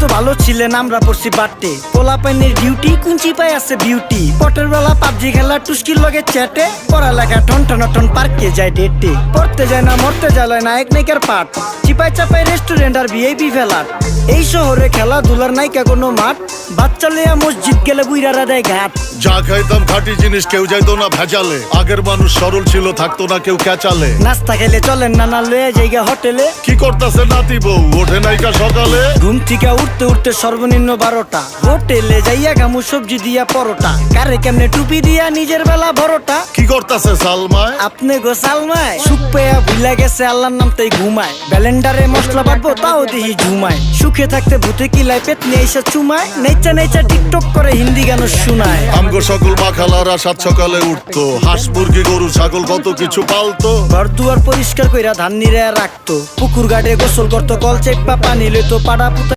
তো ভালো ছিলেন আমরা পড়ছি বাটে পোলা পাইনের ডিউটি কুঞ্চি পাই আছে বিউটি পটের বেলা পাবজি খেলা টুস্কির লগে চ্যাটে পড়ালেখা টন টন পার্কে যায় ডেটে পড়তে যায় না মরতে যায় নায়ক নায়িকার পাঠ চিপাই চাপাই রেস্টুরেন্ট আর ভিআইপি ফেলার এই শহরে খেলাধুলার নায়িকা কোনো মাঠ বাচ্চা লইয়া মসজিদ গেলে বুইরারা দেয় ঘাট যা খাইতাম খাঁটি জিনিস কেউ যাইতো না ভেজালে আগের মানুষ সরল ছিল থাকতো না কেউ ক্যাচালে নাস্তা খেলে চলেন নানা লইয়া জায়গা হোটেলে কি করতেছে নাতি বউ ওঠে নাইকা সকালে ঘুম থেকে উঠতে উঠতে সর্বনিম্ন 12টা হোটেলে যাইয়া গামু সবজি দিয়া পরোটা কারে কেমনে টুপি দিয়া নিজের বেলা বড়টা কি করতেছে সালমায় আপনি গো সালমায় সুখ পেয়া ভুলা গেছে আল্লাহর নাম তাই ঘুমায় ব্যালেন্ডারে মশলা বাটবো তাও দেখি ঝুমায় সুখে থাকতে ভূতে কিলায় পেট নিয়ে এসে চুমায় নেচা নেচা টিকটক করে হিন্দি গান শোনায় আমগো সকল মাখালারা সাত সকালে উঠতো হাঁস মুরগি গরু ছাগল কত কিছু পালতো ঘর দুয়ার পরিষ্কার কইরা ধান নিরে রাখতো পুকুর ঘাটে গোসল করতো কল চেপা পানি লইতো পাড়া পুতা